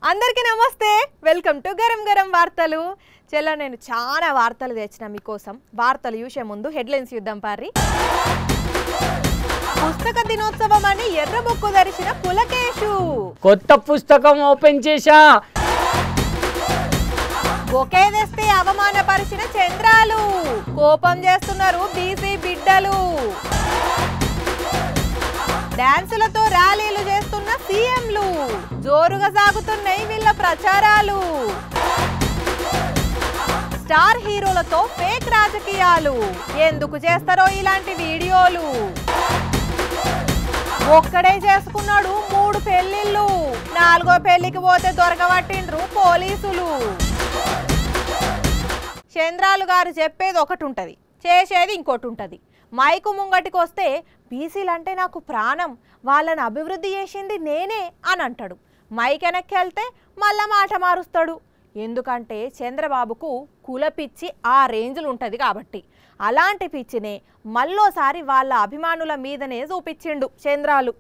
అందరికీ నమస్తే welcome to garam garam వార్తలు చెల్ల నేను చాలా వార్తలు తెచ్చిన మీకోసం వార్తలు చూసే ముందు హెడ్లైన్స్ చూద్దాం పారి పుస్తక దినోత్సవం అని ఎర్ర బొక్కు ధరించిన పులకేశు కొత్త పుస్తకం ఓపెన్ చేశా బొకే తెస్తే అవమానపరిచిన చంద్రాలు కోపం చేస్తున్నారు బీసీ బిడ్డలు డాన్సులతో ర్యాలీలు చేస్తున్న సీఎంలు జోరుగా సాగుతున్నాయి వీళ్ళ ప్రచారాలు స్టార్ హీరోలతో ఫేక్ రాజకీయాలు ఎందుకు చేస్తారో ఇలాంటి వీడియోలు ఒక్కడే చేసుకున్నాడు 3 పెళ్లిళ్ళు 4వ పెళ్లికి పోతే దొరకబట్టిండ్రు పోలీసులు చంద్రాలు గారు చెప్పేది ఒకటి ఉంటది చేసేది ఇంకోటి ఉంటది మైకు ముంగటికి వస్తే బీసీలంటే నాకు ప్రాణం వాళ్ళని అభివృద్ధి చేసింది నేనే అని అంటాడు మైక్ వెనక్కి వెళ్తే మళ్ళా మాట మారుస్తాడు ఎందుకంటే చంద్రబాబుకు కుల పిచ్చి ఆ రేంజ్లు ఉంటుంది కాబట్టి అలాంటి పిచ్చినే మళ్ళోసారి వాళ్ళ అభిమానుల మీదనే చూపించిండు చంద్రాలు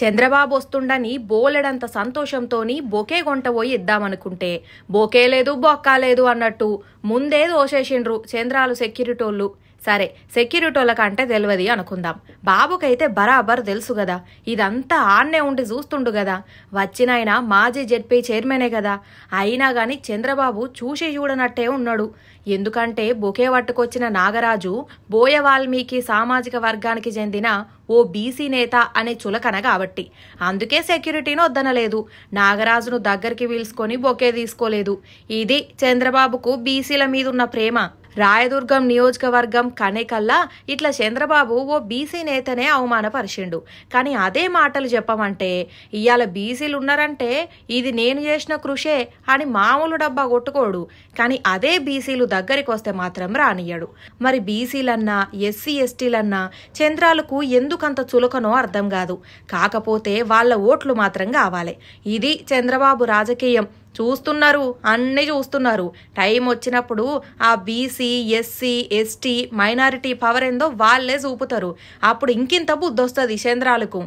చంద్రబాబు వస్తుండని బోలెడంత సంతోషంతోని బొకే కొంట పోయి ఇద్దామనుకుంటే బొకే లేదు బొక్కా లేదు అన్నట్టు ముందే దోసేసిండ్రు చంద్రాలు సెక్యూరిటోళ్ళు సరే సెక్యూరిటోళ్ళకంటే తెలియదు అనుకుందాం బాబుకైతే బరాబర్ తెలుసు కదా ఇదంతా ఆన్నే ఉండి చూస్తుండు కదా వచ్చినాయన మాజీ జెడ్పీ చైర్మనే కదా అయినా గాని చంద్రబాబు చూసి చూడనట్టే ఉన్నాడు ఎందుకంటే బొకే పట్టుకొచ్చిన నాగరాజు బోయ వాల్మీకి సామాజిక వర్గానికి చెందిన ఓ బీసీ నేత అనే చులకన కాబట్టి అందుకే సెక్యూరిటీని వద్దనలేదు నాగరాజును దగ్గరికి పిలుచుకొని బొకే తీసుకోలేదు ఇది చంద్రబాబుకు బీసీల మీదున్న ప్రేమ రాయదుర్గం నియోజకవర్గం కనేకల్లా ఇట్లా చంద్రబాబు ఓ బీసీ నేతనే అవమానపరిచిండు కానీ అదే మాటలు చెప్పమంటే ఇవాళ బీసీలు ఉన్నారంటే ఇది నేను చేసిన కృషే అని మామూలు డబ్బా కొట్టుకోడు కానీ అదే బీసీలు దగ్గరికి వస్తే మాత్రం రానియ్యడు మరి బీసీలన్నా ఎస్సీ ఎస్టీలన్నా చంద్రాలకు ఎందుకంత చులకనో అర్థం కాదు కాకపోతే వాళ్ళ ఓట్లు మాత్రం కావాలి ఇది చంద్రబాబు రాజకీయం చూస్తున్నారు అన్నీ చూస్తున్నారు టైం వచ్చినప్పుడు ఆ BC SC ST minority power ఏందో వాళ్ళే చూపుతారు అప్పుడు ఇంకింత బుద్ధి వస్తుంది చంద్రాలకు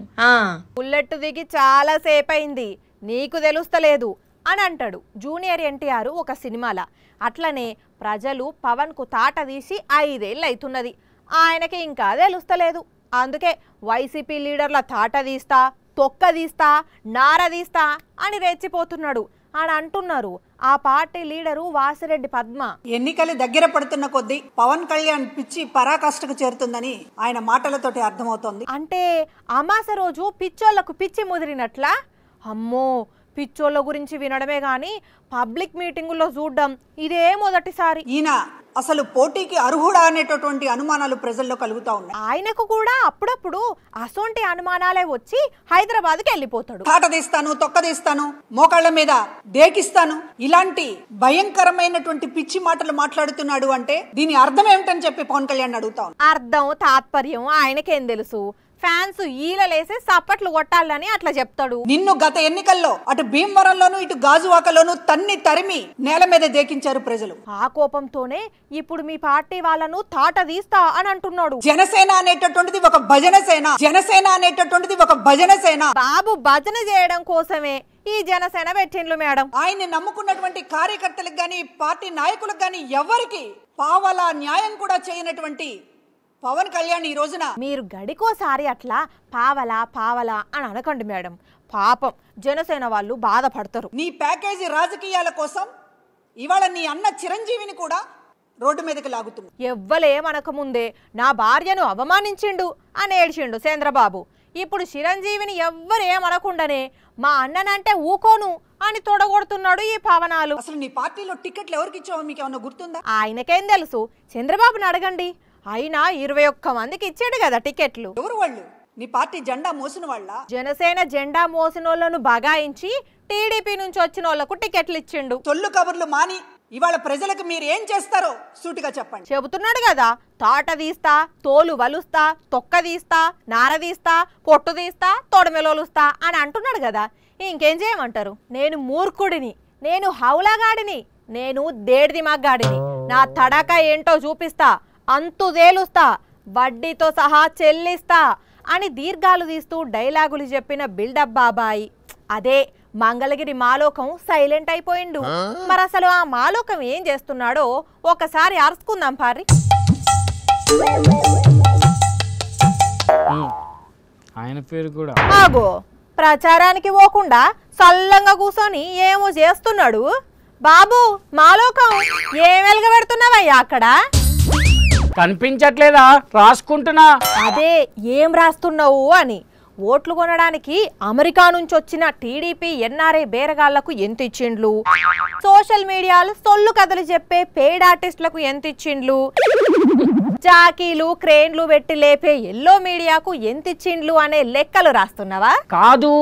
బుల్లెట్ దిగి చాలా సేపు అయింది నీకు తెలుస్తలేదు అని అంటాడు జూనియర్ ఎన్టీఆర్ ఒక సినిమాల అట్లనే ప్రజలు పవన్ కు తాట తీసి 5 ఏళ్ళు అవుతున్నది ఆయనకి ఇంకా తెలుస్తలేదు అందుకే వైసీపీ లీడర్ల తాట తీస్తా తొక్క తీస్తా నార తీస్తా అని రెచ్చిపోతున్నాడు అని అంటున్నారు ఆ పార్టీ లీడరు వాసిరెడ్డి పద్మ ఎన్నికలు దగ్గర పడుతున్న కొద్దీ పవన్ కళ్యాణ్ పిచ్చి పరాకాష్ఠకు చేరుతుందని ఆయన మాటలతోటి అర్థమవుతోంది అంటే అమాస రోజు పిచ్చోళ్లకు పిచ్చి ముదిరినట్లా అమ్మో పిచ్చోళ్ళ గురించి వినడమే గాని పబ్లిక్ మీటింగుల్లో చూడడం ఇదే మొదటిసారి ఈయన అసలు పోటీకి అర్హుడా అనేటటువంటి అనుమానాలు ప్రజల్లో కలుగుతా ఉన్నాయి ఆయనకు కూడా అప్పుడప్పుడు అసొంటి అనుమానాలే వచ్చి హైదరాబాద్కి వెళ్ళిపోతాడు తాట తీస్తాను తొక్క తీస్తాను మోకాళ్ల మీద దేకిస్తాను ఇలాంటి భయంకరమైనటువంటి పిచ్చి మాటలు మాట్లాడుతున్నాడు అంటే దీని అర్థం ఏమిటని చెప్పి పవన్ కళ్యాణ్ అడుగుతా అర్థం తాత్పర్యం ఆయనకేం తెలుసు ఫ్యాన్స్ ఈలలేసి సప్పట్లు కొట్టాలని అట్లా చెప్తాడు నిన్ను గత ఎన్నికల్లో అటు భీమవరంలోను ఇటు గాజువాకలోను తన్ని తరిమి నేల మీద దేకించారు ప్రజలు ఆ కోపంతోనే ఇప్పుడు మీ పార్టీ వాళ్ళను తాట తీస్తా అని అంటున్నాడు జనసేన అనేటటువంటిది ఒక భజన సేన జనసేన అనేటటువంటిది ఒక భజన సేన బాబు భజన చేయడం కోసమే ఈ జనసేన పెట్టిండ్లు మేడం ఆయన్ని నమ్ముకున్నటువంటి కార్యకర్తలకు గాని పార్టీ నాయకులకు గాని ఎవరికి పావలా న్యాయం కూడా చేయనటువంటి పవన్ కళ్యాణ్ ఈ రోజున మీరు గడికోసారి అట్లా పావలా పావలా అని అనకండి మేడం పాపం జనసేన వాళ్ళు బాధపడతారు నీ ప్యాకేజీ రాజకీయాల కోసం ఇవాళ నీ అన్న చిరంజీవిని కూడా రోడ్డు మీదకి లాగుతుంది ఎవ్వలేమనక ముందే నా భార్యను అవమానించిండు అని ఏడ్చిండు చంద్రబాబు ఇప్పుడు చిరంజీవిని ఎవ్వరేమనకుండానే మా అన్ననంటే ఊకోను అని తొడగొడుతున్నాడు ఈ పవనాలు అసలు నీ పార్టీలో టికెట్లు ఎవరికి ఇచ్చావో మీకు ఏమన్నా గుర్తుందా ఆయనకేం తెలుసు చంద్రబాబుని అడగండి అయినా 21 మందికి ఇచ్చాడు కదా టికెట్లు ఎవరు వాళ్ళు నీ పార్టీ జెండా మోసిన వాళ్ళ జనసేన జెండా మోసినోళ్లను బగాయించి టీడీపీ నుంచి వచ్చిన వాళ్ళకు టికెట్లు ఇచ్చిండు తొల్లు కబుర్లు మాని ఇవాళ ప్రజలకు మీరు ఏం చేస్తారో సూటిగా చెప్పండి చెబుతున్నాడు కదా తాట తీస్తా తోలు వలుస్తా తొక్క తీస్తా నార తీస్తా పొట్టు తీస్తా తొడమెలోలుస్తా అని అంటున్నాడు కదా ఇంకేం చేయమంటారు నేను మూర్ఖుడిని నేను హౌలాగాడిని నేను దేడిదిమాగాడిని నా తడక ఏంటో చూపిస్తా అంతు తేలుస్తా వడ్డీతో సహా చెల్లిస్తా అని దీర్ఘాలు తీస్తూ డైలాగులు చెప్పిన బిల్డప్ బాబాయ్ అదే మంగళగిరి మాలోకం సైలెంట్ అయిపోయిండు. మరి అసలు ఆ మాలోకం ఏం చేస్తున్నాడో ఒకసారి అరుచుకుందాం పారి. ఆయన పేరు కూడా ఆగో ప్రచారానికి పోకుండా సల్లంగా కూర్చొని ఏమో చేస్తున్నాడు. బాబు మాలోకం ఏం వెలగబెడుతున్నావయ్యా అక్కడ? కనిపించట్లేదా? రాసుకుంటున్నా. అదే ఏం రాస్తున్నావు అని. ఓట్లు కొనడానికి అమెరికా నుంచి వచ్చిన టీడీపీ ఎన్ఆర్ఐ బేరగాళ్లకు ఎంత ఇచ్చిండ్లు, సోషల్ మీడియాలో సొల్లు కథలు చెప్పే పెయిడ్ ఆర్టిస్టులకు ఎంత ఇచ్చిండ్లు, జాకీలు క్రేన్లు పెట్టి లేపే ఎల్లో మీడియాకు ఎంత ఇచ్చిండ్లు అనే లెక్కలు రాస్తున్నావా? కాదు,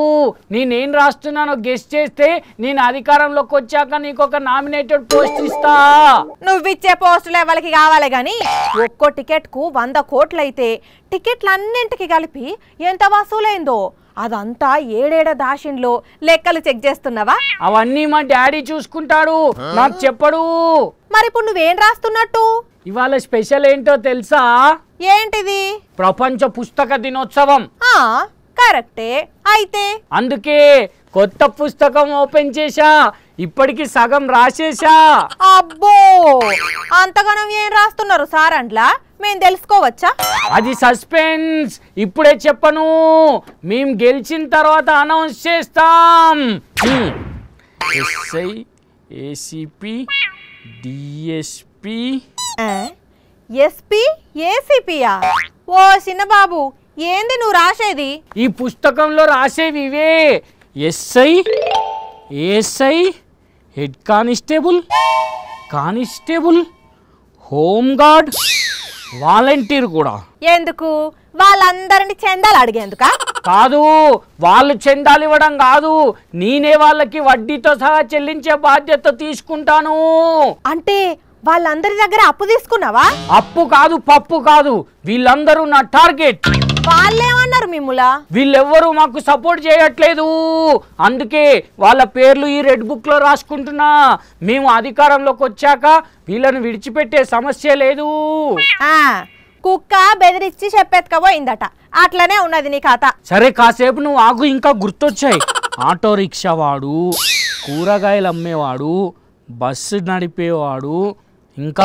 నేనేం రాస్తున్నానో గెస్ చేస్తే నేను అధికారంలోకి వచ్చాక నీకు ఒక నామినేటెడ్ పోస్ట్ ఇస్తా. నువ్విచ్చే పోస్టులు ఎవరికి కావాలి గాని ఒక్కో టికెట్ కు 100 కోట్లయితే టికెట్లన్నింటికి కలిపి ఎంత వసూలైందో అదంతా ఏడేడ దాషిన్లో లెక్కలు చెక్ చేస్తున్నావా? అవన్నీ మా డాడీ చూసుకుంటాడు, నాకు చెప్పడు. మరి ఇప్పుడు నువ్వేం రాస్తున్నట్టు? ఇవాళ స్పెషల్ ఏంటో తెలుసా? ఏంటిది? ప్రపంచ పుస్తక దినోత్సవం. కరెక్టే. అయితే అందుకే కొత్త పుస్తకం ఓపెన్ చేశా, ఇప్పటికి సగం రాసేశా. అబ్బో అంతగానం ఏం రాస్తున్నారు సార్ అంట్లా? మేము తెలుసుకోవచ్చా? అది సస్పెన్స్, ఇప్పుడే చెప్పను. మేము గెలిచిన తర్వాత అనౌన్స్ చేస్తాం. ఎస్ఐ, ఏసీపీ, డిఎస్పీ, ఎస్పీ, ఏసీపీయా? ఓ చిన్నబాబు ఏంది నువ్వు రాసేది? ఈ పుస్తకంలో రాసేవి ఇవే. SI, ASI, head constable, constable, home guard, volunteer కూడా. ఎందుకు? వాళ్ళందరిని చందాలు అడిగేందుకా? కాదు, వాళ్ళు చందాలు ఇవ్వడం కాదు, నేనే వాళ్ళకి వడ్డీతో సహా చెల్లించే బాధ్యత తీసుకుంటాను. అంటే వాళ్ళందరి దగ్గర అప్పు తీసుకున్నావా? అప్పు కాదు, పప్పు కాదు, వీళ్ళందరూ నా టార్గెట్. వాళ్ళేమన్నారు మిమ్ములా? వీళ్ళెవ్వరూ మాకు సపోర్ట్ చేయట్లేదు, అందుకే వాళ్ళ పేర్లు ఈ రెడ్ బుక్ లో రాసుకుంటున్నా. మేము అధికారంలోకి వచ్చాక వీళ్ళని విడిచిపెట్టే సమస్య లేదు. కుక్క బెదిరించి చెప్పెత్తుకపోయిందట, అట్లనే ఉన్నది నీ కథ. సరే కాసేపు నువ్వు ఆగు, ఇంకా గుర్తొచ్చాయి. ఆటో రిక్షా వాడు, కూరగాయలు అమ్మేవాడు, బస్సు నడిపేవాడు, ఇంకా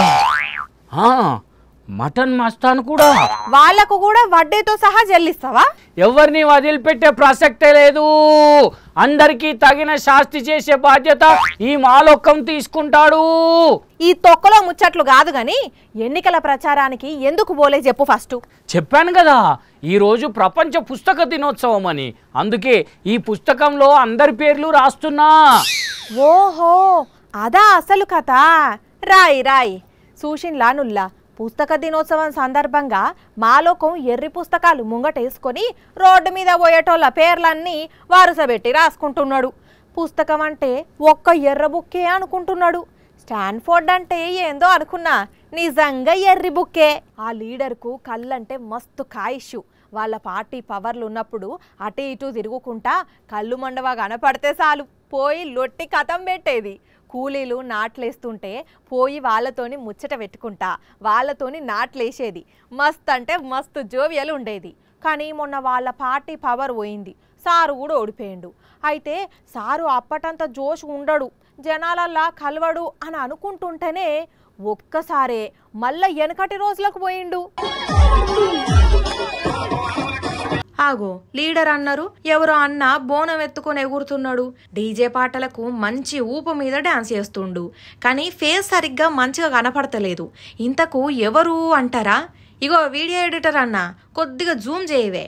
మటన్ మస్తాను కూడా. వాళ్ళకు కూడా వడ్డీతో సహా చెల్లిస్తావా? ఎవరిని వదిలిపెట్టే ప్రసక్తే లేదు, అందరికీ తగిన శాస్తి చేసే బాధ్యత ఈ మాలోకం తీసుకుంటాడు. ఈ తొక్కలో ముచ్చట్లు కాదు గాని ఎన్నికల ప్రచారానికి ఎందుకు పోలే చెప్పు ఫస్ట్. చెప్పాను కదా, ఈరోజు ప్రపంచ పుస్తక దినోత్సవం అని, అందుకే ఈ పుస్తకంలో అందరి పేర్లు రాస్తున్నా. ఓహో అదా అసలు కథ. రాయి రాయి. సూషిన్లా నుల్లా పుస్తక దినోత్సవం సందర్భంగా మాలోకం ఎర్రి పుస్తకాలు ముంగటేసుకొని రోడ్డు మీద పోయేటోళ్ళ పేర్లన్నీ వరుసబెట్టి రాసుకుంటున్నాడు. పుస్తకం అంటే ఒక్క ఎర్ర బుక్కే అనుకుంటున్నాడు. స్టాన్ఫోర్డ్ అంటే ఏందో అనుకున్నా, నిజంగా ఎర్రి బుక్కే. ఆ లీడర్కు కళ్ళంటే మస్తు కాయిషు. వాళ్ళ పార్టీ పవర్లు ఉన్నప్పుడు అటు ఇటు తిరుగుకుంటా కళ్ళు మండవా కనపడితే చాలు పోయి లొట్టి కథం పెట్టేది. కూలీలు నాట్లేస్తుంటే పోయి వాళ్ళతోని ముచ్చట పెట్టుకుంటా వాళ్ళతోని నాట్లేసేది. మస్తు అంటే మస్తు జోవియలు ఉండేది. కానీ మొన్న వాళ్ళ పార్టీ పవర్ పోయింది, సారు కూడా ఓడిపోయిండు. అయితే సారు అప్పటంత జోష్ ఉండడు, జనాలల్లా కలవడు అని అనుకుంటుంటేనే ఒక్కసారే మళ్ళా వెనకటి రోజులకు పోయిండు. ఆగో లీడర్ అన్నారు, ఎవరో అన్న బోనం ఎత్తుకొని ఎగురుతున్నాడు. డీజే పాటలకు మంచి ఊపు మీద డాన్స్ చేస్తుండు, కానీ ఫేస్ సరిగ్గా మంచిగా కనపడతలేదు. ఇంతకు ఎవరు అంటారా? ఇగో వీడియో ఎడిటర్ అన్న, కొద్దిగా జూమ్ చేయవే.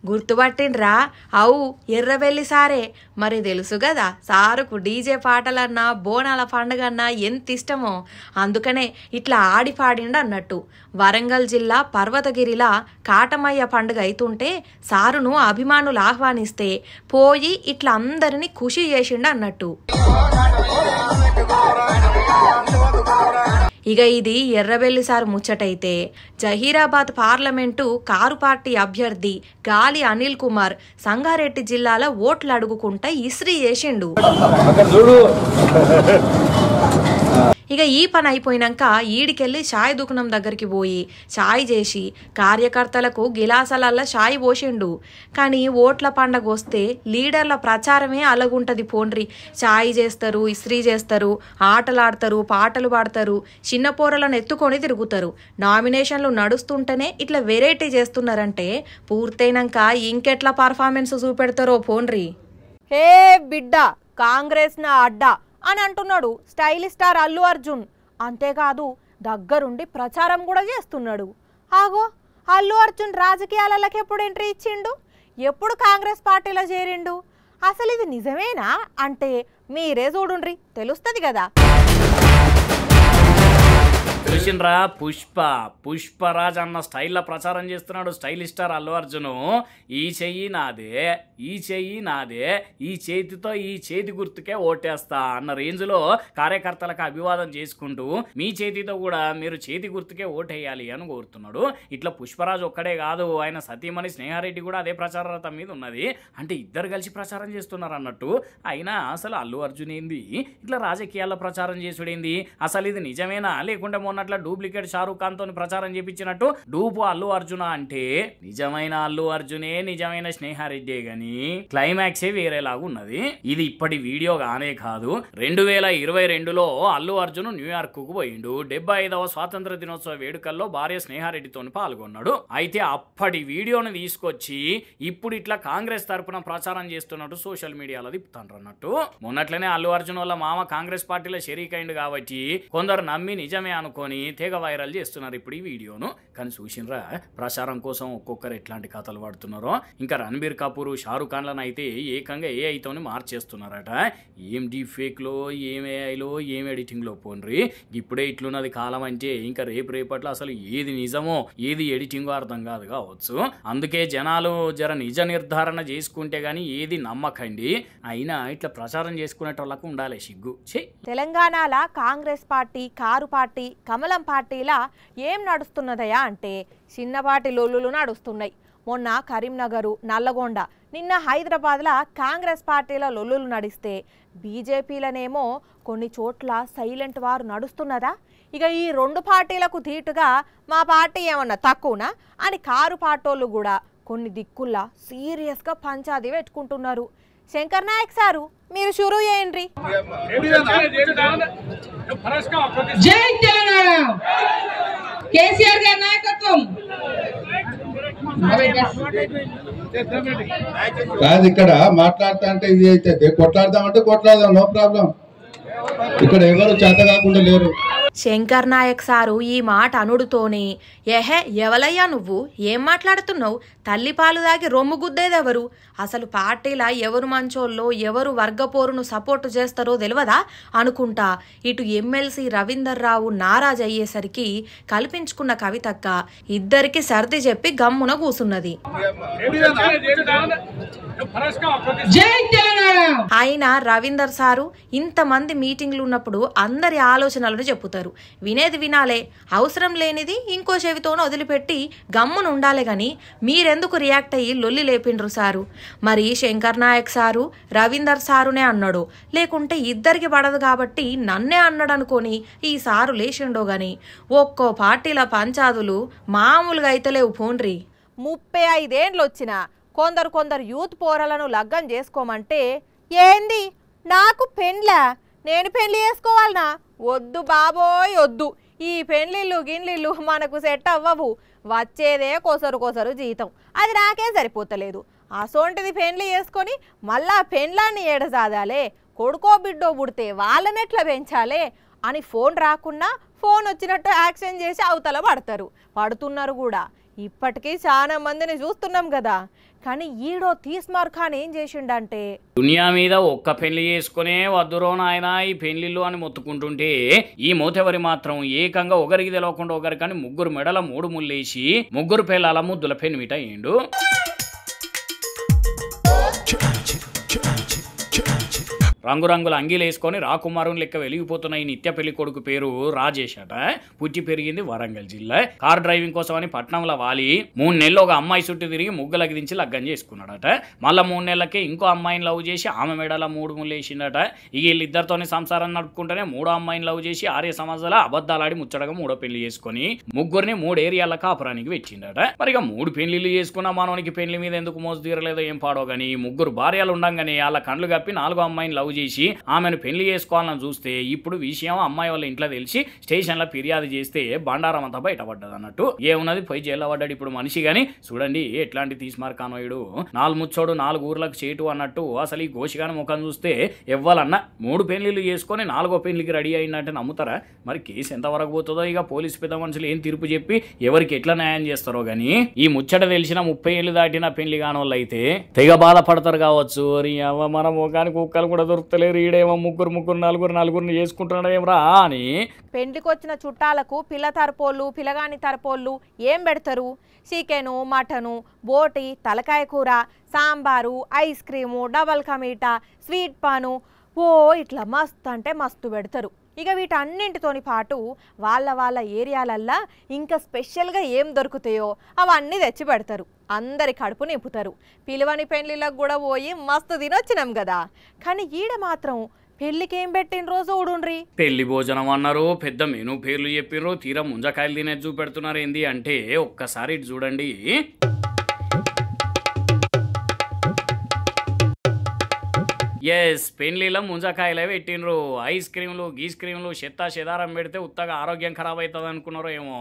గుర్తుపట్టిండ్రా? అవు ఎర్రబెల్లి సారే. మరి తెలుసు కదా సారుకు డీజే పాటలన్నా బోనాల పండుగన్నా ఎంత ఇష్టమో, అందుకనే ఇట్లా ఆడి పాడిండు అన్నట్టు. వరంగల్ జిల్లా పర్వతగిరిలా కాటమయ్య పండుగ అవుతుంటే సారును అభిమానులు ఆహ్వానిస్తే పోయి ఇట్లా అందరినీ ఖుషి చేసిండు అన్నట్టు. ఇక ఇది ఎర్రబెల్లి సారు ముచ్చటైతే, జహీరాబాద్ పార్లమెంటు కారు పార్టీ అభ్యర్థి గాలి అనిల్ కుమార్ సంగారెడ్డి జిల్లాలో ఓట్లు అడుగుకుంటా ఇస్త్రీ చేసిండు. ఇక ఈ పని అయిపోయినాక ఈడికెళ్ళి ఛాయ్ దుకాణం దగ్గరికి పోయి ఛాయ్ చేసి కార్యకర్తలకు గిలాసాలల్లా ఛాయ్ పోసిండు. కానీ ఓట్ల పండగ వస్తే లీడర్ల ప్రచారమే అలాగుంటది పోండ్రి. ఛాయ్ చేస్తారు, ఇస్త్రీ చేస్తారు, ఆటలాడతారు, పాటలు పాడతారు, చిన్న పోరలను ఎత్తుకొని తిరుగుతారు. నామినేషన్లు నడుస్తుంటేనే ఇట్లా వెరైటీ చేస్తున్నారంటే పూర్తయినాక ఇంకెట్లా పర్ఫార్మెన్స్ చూపెడతారో పోండ్రి. హే బిడ్డ, కాంగ్రెస్ నా అడ్డా అని అంటున్నాడు స్టైలిష్ స్టార్ అల్లు అర్జున్. అంతేకాదు దగ్గరుండి ప్రచారం కూడా చేస్తున్నాడు. ఆగో, అల్లు అర్జున్ రాజకీయాలకి ఎప్పుడు ఎంట్రీ ఇచ్చిండు? ఎప్పుడు కాంగ్రెస్ పార్టీలో చేరిండు? అసలు ఇది నిజమేనా అంటే మీరే చూడుండ్రి, తెలుస్తుంది కదా. చూసిండ్రా, పుష్పరాజ్ అన్న స్టైల్లో ప్రచారం చేస్తున్నాడు స్టైలిష్ స్టార్ అల్లు అర్జును. ఈ చెయ్యి నాదే, ఈ చెయ్యి నాదే, ఈ చేతితో ఈ చేతి గుర్తుకే ఓటేస్తా అన్న రేంజ్లో కార్యకర్తలకు అభివాదం చేసుకుంటూ మీ చేతితో కూడా మీరు చేతి గుర్తుకే ఓటేయాలి అని కోరుతున్నాడు. ఇట్లా పుష్పరాజ్ ఒక్కడే కాదు, ఆయన సతీమణి స్నేహారెడ్డి కూడా అదే ప్రచార రథం మీద ఉన్నది. అంటే ఇద్దరు కలిసి ప్రచారం చేస్తున్నారు అన్నట్టు. అయినా అసలు అల్లు అర్జున్ ఏంది ఇట్లా రాజకీయాల్లో ప్రచారం చేసుడేంది? అసలు ఇది నిజమేనా లేకుంటే మొన్నట్ల డూప్లికేట్ షారూఖ్ ఖాన్ తో ప్రచారం చేపించినట్టు డూపు అల్లు అర్జున అంటే నిజమైన అల్లు అర్జునే, నిజమైన స్నేహారెడ్డి గాని క్లైమాక్సే వేరేలాగా ఉన్నది. ఇది ఇప్పటి వీడియో గానే కాదు. 2022లో అల్లు అర్జున్ న్యూయార్క్ కు పోయిండు. 75వ స్వాతంత్ర దినోత్సవ వేడుకల్లో భార్య స్నేహారెడ్డితో పాల్గొన్నాడు. అయితే అప్పటి వీడియోను తీసుకొచ్చి ఇప్పుడు ఇట్లా కాంగ్రెస్ తరపున ప్రచారం చేస్తున్నట్టు సోషల్ మీడియాలో తిప్పుతాండ్రు అన్నట్టు. మొన్నట్లనే అల్లు అర్జున్ వాళ్ళ మామ కాంగ్రెస్ పార్టీలో షరీక్ అయిండు కాబట్టి కొందరు నమ్మి నిజమే అనుకొని తెగ వైరల్ చేస్తున్నారు ఇప్పుడు ఈ వీడియోను. కానీ చూసినరా, ప్రచారం కోసం ఒక్కొక్కరు ఎట్లాంటి కథలు పడుతున్నారో. ఇంకా రణబీర్ కపూర్, షారూఖ్ ఖాన్లను అయితే ఏకంగా ఏఐతోని మార్చేస్తున్నారట. ఏం డీప్ ఫేక్లో, ఏం ఏఐలో, ఏం ఎడిటింగ్లో పోన్రి. ఇప్పుడే ఇట్లున్నది కాలం అంటే ఇంకా రేపట్లో అసలు ఏది నిజమో ఏది ఎడిటింగో అర్థం కాదు కావచ్చు. అందుకే జనాలు జర నిజ నిర్ధారణ చేసుకుంటే గానీ ఏది నమ్మకండి. అయినా ఇట్లా ప్రచారం చేసుకునేటోళ్ళకు ఉండాలి సిగ్గు. తెలంగాణలో కాంగ్రెస్ పార్టీ, కారు పార్టీ, కమలం పార్టీలా ఏం నడుస్తున్నదయా అంటే చిన్నపాటి లొల్లులు నడుస్తున్నాయి. మొన్న కరీంనగరు, నల్లగొండ, నిన్న హైదరాబాద్లో కాంగ్రెస్ పార్టీల లొల్లులు నడిస్తే బీజేపీలనేమో కొన్ని చోట్ల సైలెంట్ వారు నడుస్తున్నదా? ఇక ఈ రెండు పార్టీలకు ధీటుగా మా పార్టీ ఏమన్నా తక్కువనా అని కారు పార్టోళ్ళు కూడా కొన్ని దిక్కుల్లా సీరియస్గా పంచాది పెట్టుకుంటున్నారు. శంకర్ నాయక్ సారు, మీరు షురూ చేయండి. జై తెలంగాణ, కేసీఆర్ గారి నాయకత్వం. కాదు, ఇక్కడ మాట్లాడతా అంటే ఇది అయితే కొట్లాడదామంటే కొట్లాడదాం, నో ప్రాబ్లం. ఇక్కడ ఎవరు చేత కాకుండా లేరు. శంకర్ నాయక్ సారు ఈ మాట అనుడుతోనే ఏహే ఎవలయ్యా నువ్వు, ఏం మాట్లాడుతున్నావు, తల్లిపాలు దాగి రొమ్ము గుద్దేదెవరు, అసలు పార్టీలా ఎవరు మంచోళ్ళో ఎవరు వర్గపోరును సపోర్టు చేస్తారో తెలియదా అనుకుంటా ఇటు ఎమ్మెల్సీ రవీందర్ రావు నారాజ్ అయ్యేసరికి కల్పించుకున్న కవితక్క ఇద్దరికి సర్ది చెప్పి గమ్మున కూసున్నది. అయినా రవీందర్ సారు ఇంతమంది మీటింగ్లు ఉన్నప్పుడు అందరి ఆలోచనలను చెప్పుతారు. వినేది వినాలే, అవసరం లేనిది ఇంకో చెవితోన వదిలిపెట్టి గమ్మున ఉండాలి. గాని మీరెందుకు రియాక్ట్ అయ్యి లొల్లి లేపిండ్రు సారు? మరి శంకర్ నాయక్ సారు రవీందర్ సారునే అన్నాడు, లేకుంటే ఇద్దరికి పడదు కాబట్టి నన్నే అన్నాడు అనుకొని ఈ సారు లేచిండో గాని ఒక్కో పార్టీల పంచాదులు మామూలుగా అయితలేవు పోండ్రి. 35 ఏండ్లు వచ్చిన కొందరు యూత్ పోరలను లగ్గం చేసుకోమంటే ఏంది నాకు పెండ్లా, నేను పెళ్లి చేసుకోవాలనా? వద్దు బాబోయ్ వద్దు, ఈ పెళ్లిళ్ళు గిన్లిళ్ళు మనకు సెట్ అవ్వవు. వచ్చేదే కొసరు జీతం, అది నాకే సరిపోతలేదు. అసోంటిది పెళ్లి చేసుకొని మళ్ళా పెండ్లాన్ని ఏడసాదాలే, కొడుకో బిడ్డో పుడితే వాళ్ళనెట్లా పెంచాలే అని ఫోన్ రాకున్నా ఫోన్ వచ్చినట్టు యాక్షన్ చేసి అవతల పడుతున్నారు కూడా. ఇప్పటికీ చాలా మందిని చూస్తున్నాం కదా. కానీ ఈడో తీస్మార్ ఖాన్ ఏం చేసిండంటే దునియా మీద ఒక్క పెళ్లి చేసుకునే వద్దురో నాయన ఈ పెళ్లిళ్ళు అని మొత్తుకుంటుంటే ఈ మోతెవరి మాత్రం ఏకంగా ఒకరికి తెలవకుండా ఒకరికని 3 మెడల 3 ముళ్ళేసి 3 పిల్లల ముద్దుల పెనిమిట అయ్యిండు. రంగురంగుల అంగీలు వేసుకొని రాకుమారుని లెక్క వెలిగిపోతున్న ఈ నిత్య పెళ్లి కొడుకు పేరు రాజేష్ అట. పుట్టి పెరిగింది వరంగల్ జిల్లా. కార్ డ్రైవింగ్ కోసం అని పట్నంలో వాలి 3 నెలలు ఒక అమ్మాయి చుట్టూ తిరిగి ముగ్గులకి దించి లగ్గం చేసుకున్నాడట. మళ్ళీ 3 నెలలకే ఇంకో అమ్మాయిని లవ్ చేసి ఆమె మెడల 3 ముళ్ళు వేసిండట. ఇక వీళ్ళిద్దరితోనే సంసారం నడుపుకుంటేనే 3వ అమ్మాయిని లవ్ చేసి 6 సంవత్సరాల అబద్ధాలాడి ముచ్చటగా 3వ పెళ్లి చేసుకుని ముగ్గురిని 3 ఏరియాల కాపురానికి పెట్టిండట. మరి ఇక 3 పెళ్లిళ్ళు చేసుకున్న మనోనికి పెళ్లి మీద ఎందుకు మోసు తీరలేదో ఏం పాడో గానీ ముగ్గురు భార్యలు ఉండంగానే వాళ్ళ కండ్లు కప్పి 4వ అమ్మాయిని లవ్ చేసి ఆమెను పెళ్లి చేసుకోవాలని చూస్తే ఇప్పుడు విషయం అమ్మాయి వాళ్ళ ఇంట్లో తెలిసి స్టేషన్లో ఫిర్యాదు చేస్తే బండారం అంతా బయటపడ్డది అన్నట్టు. ఏమున్నది పోయి జైల్లో పడ్డాడు ఇప్పుడు మనిషి. గాని చూడండి ఎట్లాంటి తీసిమార్ కానోయుడు, 4 ముచ్చోడు 4 ఊర్లకు చేటు అన్నట్టు. అసలు ఈ గోషిగాని ముఖం చూస్తే ఎవ్వాలన్నా 3 పెళ్లిళ్ళు చేసుకొని 4వ పెళ్లికి రెడీ అయిందంటే నమ్ముతారా? మరి కేసు ఎంతవరకు పోతుందో ఇక పోలీసు పెద్ద మనుషులు ఏం తీర్పు చెప్పి ఎవరికి ఎట్లా న్యాయం చేస్తారో గానీ ఈ ముచ్చట తెలిసిన 30 ఏళ్ళు దాటిన పెళ్లి కానోళ్ళు అయితే తెగ బాధపడతారు కావచ్చు. మన ముఖానికి కుక్కలు కూడా దొరుకుతలేరు, ఈడేమో ముగ్గురు నలుగురిని చేసుకుంటున్నాడు ఏమరా అని. పెండ్లికి వచ్చిన చుట్టాలకు పిల్ల తరపోళ్ళు పిల్లగాని తరపోళ్ళు ఏం పెడతారు? చికెను, మటను, బోటి, తలకాయ కూర, సాంబారు, ఐస్ క్రీము, డబల్ కమీటా, స్వీట్ పాను, ఓ ఇట్లా మస్తు అంటే మస్తు పెడతారు. ఇక వీటన్నింటితోని పాటు వాళ్ళ ఏరియాలల్లా ఇంకా స్పెషల్గా ఏం దొరుకుతాయో అవన్నీ తెచ్చి పెడతారు. అందరి కడుపు నింపుతారు. పిలువని పెళ్లిళ్ళకు కూడా పోయి మస్తు తినొచ్చినాం కదా. కానీ ఈడ మాత్రం పెళ్లికేం పెట్టిన రోజు ఊడుండ్రి పెళ్లి భోజనం అన్నారు, పెద్ద మెనూ పేర్లు చెప్పిర్రు, తీరా ముంజకాయలు తినేది చూపెడుతున్నారు. ఏంది అంటే ఒక్కసారి ఇటు చూడండి. ఎస్, పెళ్లిలో ముంజకాయలే పెట్టినరు. ఐస్ క్రీమ్లు గీస్ క్రీమ్లు చెదారం పెడితే ఉత్తగా ఆరోగ్యం ఖరాబ్ అవుతుంది అనుకున్నారో ఏమో.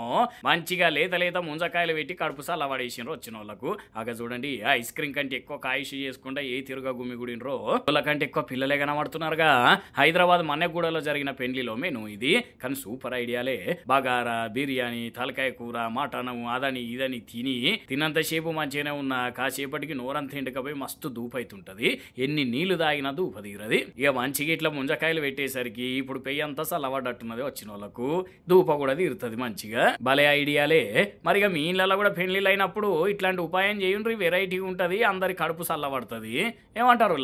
మంచిగా లేత ముంజకాయలు పెట్టి కడుపు సల్ల పడేసినారు వచ్చిన వాళ్ళకు. అక్కడ చూడండి, ఐస్ క్రీమ్ కంటే ఎక్కువ కాయిష్ చేసుకుంటే ఏ తిరుగా గుమిగుడినరో వాళ్ళ కంటే ఎక్కువ పిల్లలే కనబడుతున్నారుగా. హైదరాబాద్ మన్నెగూడలో జరిగిన పెళ్లిలో మెను ఇది. కానీ సూపర్ ఐడియాలే. బగారా, బిర్యానీ, తలకాయ కూర, మటను అదని ఇదని తినంతసేపు మంచిగానే ఉన్న కాసేపటికి నోరంత ఎండకపోయి మస్తు దూపైతుంటది. ఎన్ని నీళ్లు తాగినా దూప తీరది. ఇక మంచిగా ఇట్లా ముంజకాయలు పెట్టేసరికి ఇప్పుడు పెయ్యి అంతా చల్లబడ్డట్టున్నది వచ్చిన వాళ్ళకు. దూప కూడా తీరుతుంది మంచిగా. భలే ఐడియాలే. మరి ఇక మీ ఇళ్ళలో కూడా పెళ్లిళ్ళు అయినప్పుడు ఇట్లాంటి ఉపాయం చేయండి, వెరైటీగా ఉంటది, అందరి కడుపు చల్లబడుతుంది. ఏమంటారు?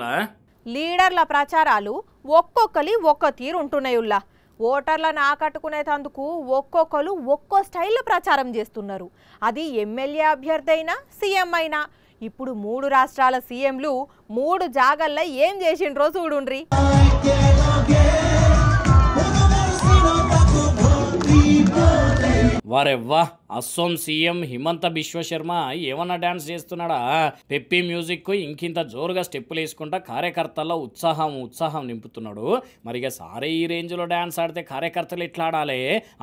లీడర్ల ప్రచారాలు ఒక్కొక్కరి ఒక్క తీరు ఉంటున్నాయుల్లా. ఓటర్లను ఆకట్టుకునేందుకు ఒక్కొక్కరు ఒక్కో స్టైల్లో ప్రచారం చేస్తున్నారు. అది ఎమ్మెల్యే అభ్యర్థి అయినా సీఎం అయినా. ఇప్పుడు 3 రాష్ట్రాల సీఎంలు 3 జాగల్లో ఏం చేసిండ్రో చూడుండ్రి. వారెవ్వా, అస్సోం సీఎం హిమంత బిశ్వ శర్మ ఏమన్నా డాన్స్ చేస్తున్నాడా? పెప్పి మ్యూజిక్ కు ఇంకింత జోరుగా స్టెప్పులు వేసుకుంటా కార్యకర్తల్లో ఉత్సాహం నింపుతున్నాడు. మరిగా సారే ఈ రేంజ్ లో డాన్స్ ఆడితే కార్యకర్తలు ఎట్లా ఆడాలి?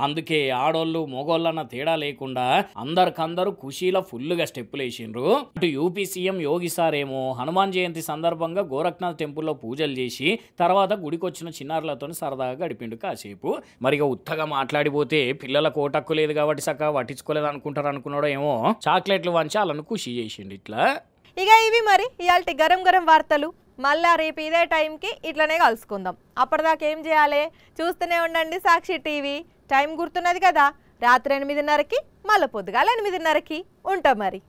అందుకే ఆడోళ్ళు మొగోళ్ళన్న తేడా లేకుండా అందరికందరూ ఖుషీలో ఫుల్గా స్టెప్పులు వేసిండ్రు. ఇటు యూపీ సీఎం యోగి సార్ ఏమో హనుమాన్ జయంతి సందర్భంగా గోరఖ్నాథ్ టెంపుల్లో పూజలు చేసి తర్వాత గుడికొచ్చిన చిన్నారులతో సరదాగా గడిపిండు కాసేపు. మరిగా ఉత్తగా మాట్లాడిపోతే పిల్లలకు ఓటక్కు లేదు కాబట్టి చక్కగా పట్టించుకోలేదు అనుకున్నాడో ఏమో. చాక్లెట్లు వంచి వాళ్ళను ఖుషి చేసిండు ఇట్లా. ఇక ఇవి మరి ఇయాల్టి గరం వార్తలు. మళ్ళా రేపు ఇదే టైంకి ఇట్లనే కలుసుకుందాం. అప్పటిదాకా ఏం చేయాలి? చూస్తూనే ఉండండి సాక్షి టీవీ. టైం గుర్తున్నది కదా, రాత్రి 8:30కి మళ్ళీ పొద్దుగాల 8:30కి ఉంటాం మరి.